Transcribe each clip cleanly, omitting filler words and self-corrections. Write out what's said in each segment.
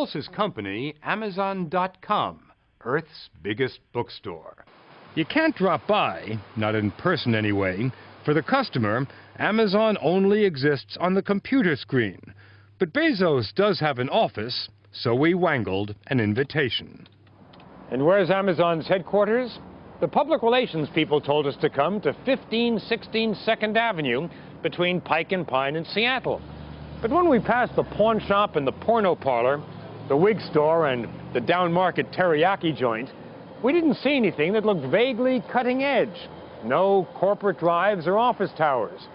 calls his company Amazon.com, Earth's biggest bookstore. You can't drop by, not in person anyway. For the customer, Amazon only exists on the computer screen. But Bezos does have an office, so we wangled an invitation. And where's Amazon's headquarters? The public relations people told us to come to 1516 2nd Avenue between Pike and Pine in Seattle. But when we passed the pawn shop and the porno parlor, the wig store and the down-market teriyaki joint, we didn't see anything that looked vaguely cutting edge. No corporate drives or office towers.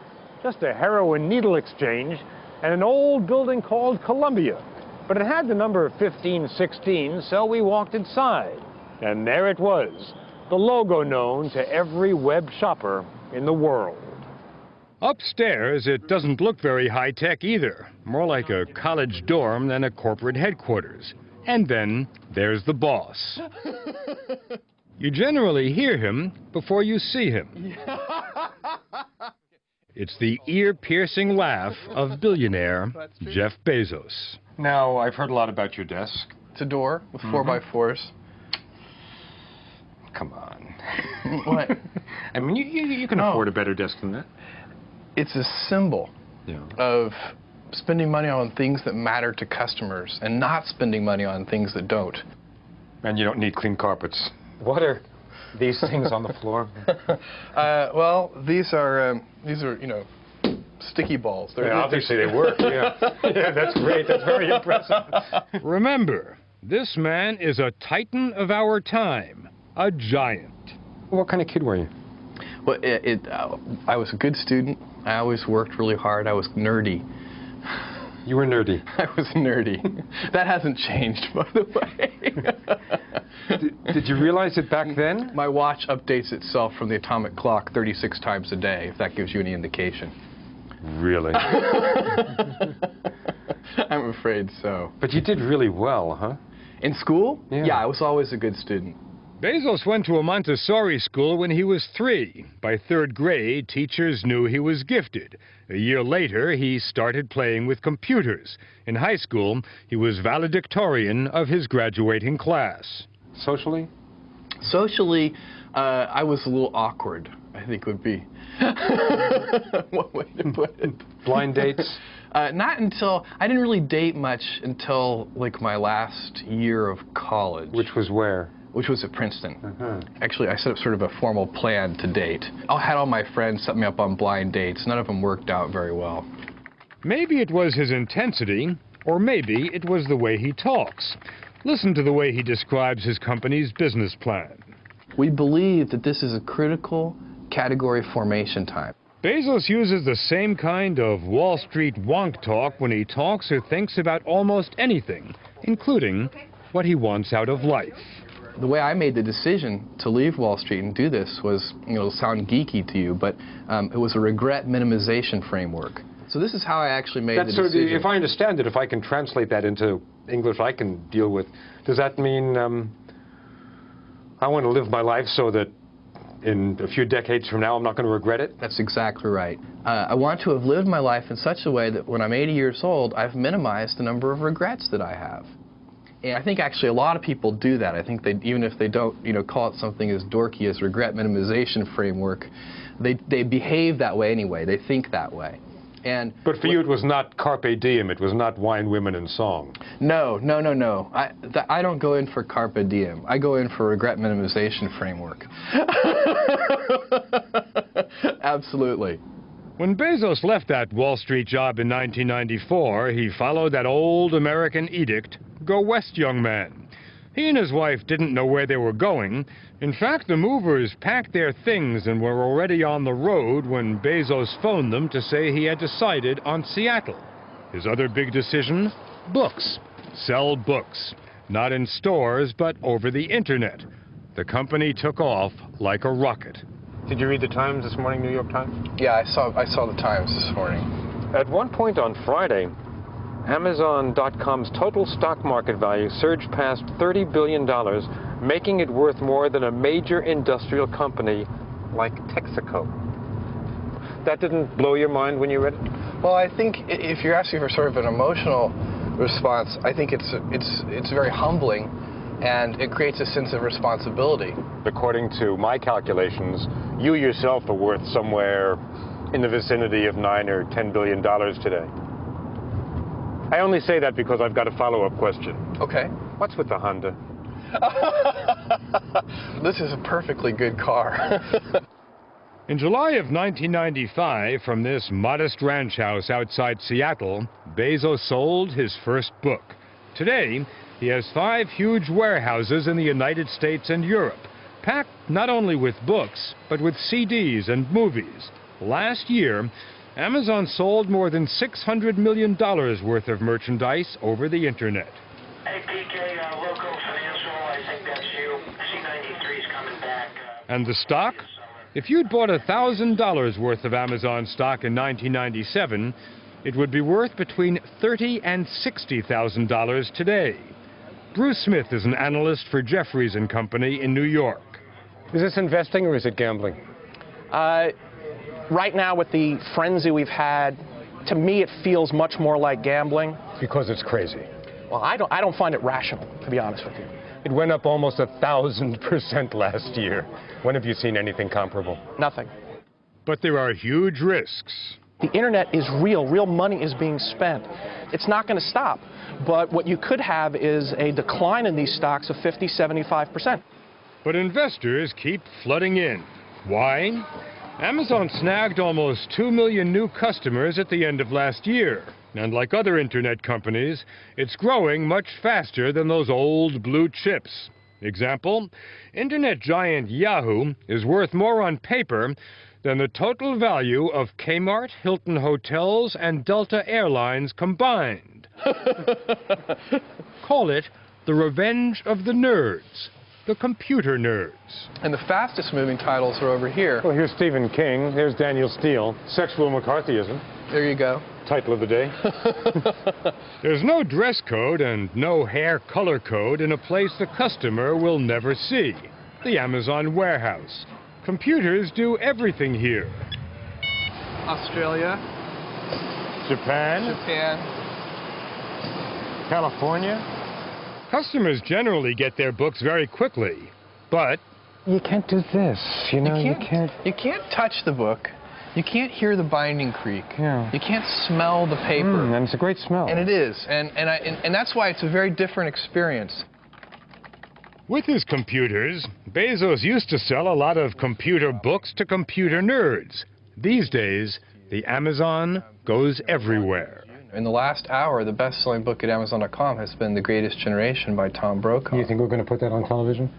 Just a heroin needle exchange and an old building called Columbia. But it had the number 1516, so we walked inside. And there it was, the logo known to every web shopper in the world. Upstairs, it doesn't look very high-tech either. More like a college dorm than a corporate headquarters. And then there's the boss. You generally hear him before you see him. It's the ear-piercing laugh of billionaire Jeff Bezos. Now, I've heard a lot about your desk. It's a door with 4x4s. Come on. What? I mean, you can afford a better desk than that. It's a symbol of spending money on things that matter to customers and not spending money on things that don't. And you don't need clean carpets. What are these things on the floor? Well, these are you know, sticky balls. Obviously they work. Yeah, that's great. That's very impressive. Remember, this man is a titan of our time, a giant. What kind of kid were you? Well, I was a good student. I always worked really hard. I was nerdy. You were nerdy. I was nerdy. That hasn't changed, by the way. Did you realize it back then? My watch updates itself from the atomic clock 36 times a day, if that gives you any indication. Really? I'm afraid so. But you did really well, huh? In school? Yeah, I was always a good student. Bezos went to a Montessori school when he was 3. By 3rd grade, teachers knew he was gifted. A year later, he started playing with computers. In high school, he was valedictorian of his graduating class. Socially? Socially, I was a little awkward, I think would be one way to put it. Blind dates? Not until, I didn't really date much until like my last year of college. Which was where? Which was at Princeton. Actually, I set up sort of a formal plan to date. I had all my friends set me up on blind dates. None of them worked out very well. Maybe it was his intensity, or maybe it was the way he talks. Listen to the way he describes his company's business plan. We believe that this is a critical category formation time. Bezos uses the same kind of Wall Street wonk talk when he talks or thinks about almost anything, including what he wants out of life. The way I made the decision to leave Wall Street and do this was, it'll sound geeky to you, but it was a regret minimization framework. So this is how I actually made the decision. If I understand it, if I can translate that into English I can deal with, does that mean I want to live my life so that in a few decades from now I'm not going to regret it? That's exactly right. I want to have lived my life in such a way that when I'm 80 years old, I've minimized the number of regrets that I have. And I think actually a lot of people do that. I think even if they don't, call it something as dorky as regret minimization framework, they behave that way anyway. They think that way. But for you, it was not carpe diem. It was not wine, women, and song. No. I don't go in for carpe diem. I go in for regret minimization framework. Absolutely. When Bezos left that Wall Street job in 1994, he followed that old American edict, "Go west, young man." He and his wife didn't know where they were going. In fact, the movers packed their things and were already on the road when Bezos phoned them to say he had decided on Seattle. His other big decision? Books. Sell books. Not in stores, but over the internet. The company took off like a rocket. Did you read the Times this morning, New York Times? Yeah, I saw the Times this morning. At one point on Friday, Amazon.com's total stock market value surged past $30 billion, making it worth more than a major industrial company like Texaco. That didn't blow your mind when you read it? Well, I think if you're asking for sort of an emotional response. I think it's very humbling, and it creates a sense of responsibility. According to my calculations, you yourself are worth somewhere in the vicinity of $9 or $10 billion today. I only say that because I've got a follow-up question. Okay. What's with the Honda? This is a perfectly good car. In July of 1995, from this modest ranch house outside Seattle, Bezos sold his first book. Today, he has 5 huge warehouses in the United States and Europe, packed not only with books, but with CDs and movies. Last year, Amazon sold more than $600 million worth of merchandise over the internet. Hey, PK, local financial, I think that's you. C93's coming back. And the stock? If you'd bought $1,000 worth of Amazon stock in 1997, it would be worth between $30,000 and $60,000 today. Bruce Smith is an analyst for Jefferies & Company in New York. Is this investing or is it gambling? Right now, with the frenzy we've had, to me it feels much more like gambling. Because it's crazy. Well, I don't find it rational, to be honest with you. It went up almost 1,000% last year. When have you seen anything comparable? Nothing. But there are huge risks. The internet is real. Real money is being spent. It's not going to stop. But what you could have is a decline in these stocks of 50, 75%. But investors keep flooding in. Why? Amazon snagged almost 2 million new customers at the end of last year. And like other internet companies, it's growing much faster than those old blue chips. Example, internet giant Yahoo is worth more on paper than the total value of Kmart, Hilton Hotels, and Delta Airlines combined. Call it the revenge of the nerds. The computer nerds. And the fastest moving titles are over here. Well, here's Stephen King, there's Daniel Steele, Sexual McCarthyism. There you go. Title of the day. There's no dress code and no hair color code in a place the customer will never see. The Amazon warehouse. Computers do everything here. Australia. Japan. California. Customers generally get their books very quickly, but You can't do this, you know, you can't. You can't touch the book. You can't hear the binding creak. Yeah. You can't smell the paper. And it's a great smell. And it is. And that's why it's a very different experience. with his computers, Bezos used to sell a lot of computer books to computer nerds. These days, the Amazon goes everywhere. In the last hour, the best-selling book at Amazon.com has been The Greatest Generation by Tom Brokaw. You think we're going to put that on television?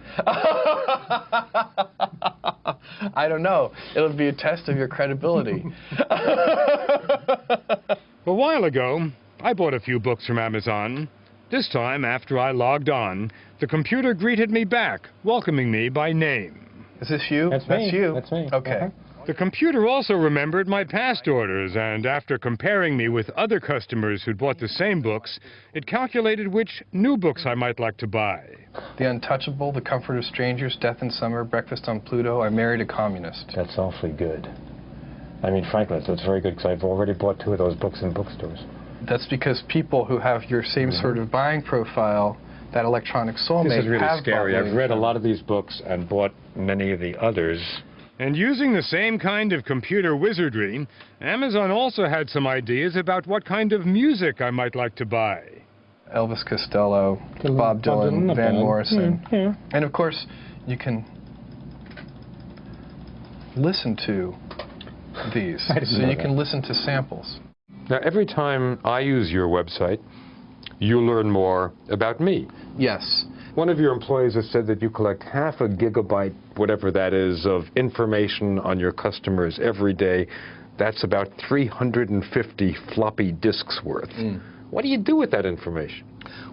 I don't know. It'll be a test of your credibility. A while ago, I bought a few books from Amazon. This time, after I logged on, the computer greeted me back, welcoming me by name. Is this you? That's me. That's you? That's me. Okay. The computer also remembered my past orders, and after comparing me with other customers who'd bought the same books, it calculated which new books I might like to buy. The Untouchable, The Comfort of Strangers, Death in Summer, Breakfast on Pluto, I Married a Communist. That's awfully good. I mean, frankly, that's very good, because I've already bought 2 of those books in bookstores. That's because people who have your same sort of buying profile, that electronic soulmate, This is really have scary. bought I've read a lot of these books and bought many of the others. And using the same kind of computer wizardry, Amazon also had some ideas about what kind of music I might like to buy. Elvis Costello, Bob Dylan, Van Morrison. Yeah. And of course, you can listen to these. So you can listen to samples. Now, every time I use your website, you learn more about me. Yes. One of your employees has said that you collect half a gigabyte, whatever that is, of information on your customers every day. That's about 350 floppy disks worth. What do you do with that information?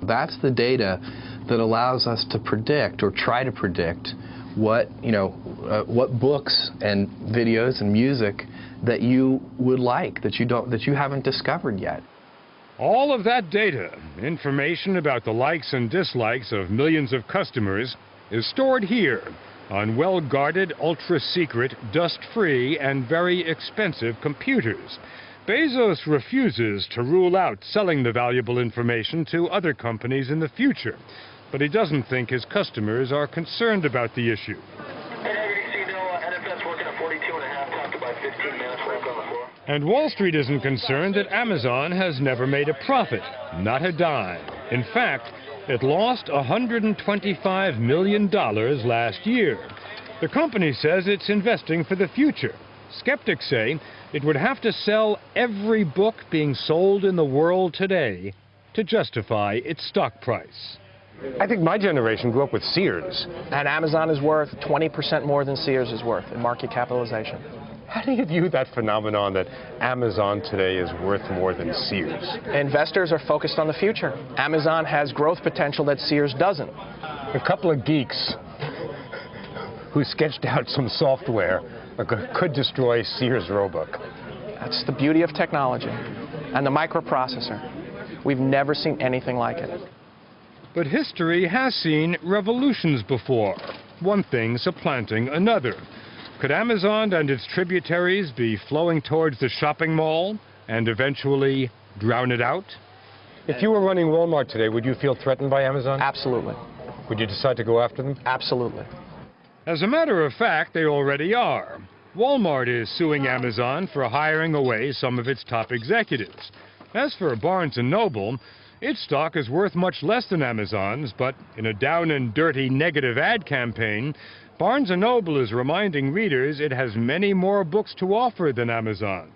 That's the data that allows us to predict, or try to predict, what books and videos and music that you would like, that you haven't discovered yet. All of that data, information about the likes and dislikes of millions of customers, is stored here on well-guarded, ultra-secret, dust-free, and very expensive computers. Bezos refuses to rule out selling the valuable information to other companies in the future, but he doesn't think his customers are concerned about the issue. And Wall Street isn't concerned that Amazon has never made a profit, not a dime. In fact, it lost $125 million last year. The company says it's investing for the future. Skeptics say it would have to sell every book being sold in the world today to justify its stock price. I think my generation grew up with Sears. And Amazon is worth 20% more than Sears is worth in market capitalization. How do you view that phenomenon that Amazon today is worth more than Sears? Investors are focused on the future. Amazon has growth potential that Sears doesn't. A couple of geeks who sketched out some software that could destroy Sears Roebuck. That's the beauty of technology and the microprocessor. We've never seen anything like it. But history has seen revolutions before, one thing supplanting another. Could Amazon and its tributaries be flowing towards the shopping mall and eventually drown it out? If you were running Walmart today, would you feel threatened by Amazon? Absolutely. Would you decide to go after them? Absolutely. As a matter of fact, they already are. Walmart is suing Amazon for hiring away some of its top executives. As for Barnes & Noble, its stock is worth much less than Amazon's, but in a down and dirty negative ad campaign, Barnes & Noble is reminding readers it has many more books to offer than Amazon.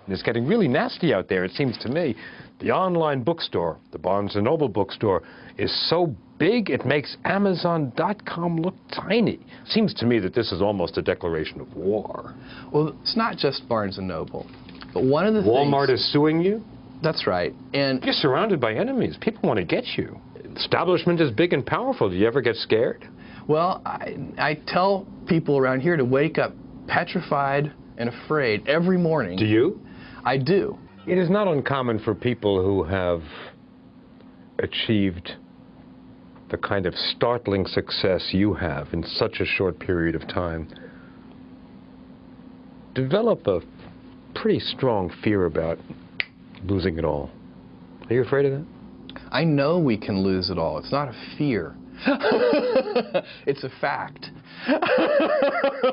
It's getting really nasty out there, it seems to me. The online bookstore, the Barnes & Noble bookstore, is so big it makes Amazon.com look tiny. Seems to me that this is almost a declaration of war. Well, it's not just Barnes & Noble, but one of the Walmart things... is suing you? That's right. And you're surrounded by enemies. People want to get you. Establishment is big and powerful. Do you ever get scared? Well, I tell people around here to wake up petrified and afraid every morning. Do you? I do. It is not uncommon for people who have achieved the kind of startling success you have in such a short period of time develop a pretty strong fear about losing it all. Are you afraid of that? I know we can lose it all. It's not a fear. It's a fact.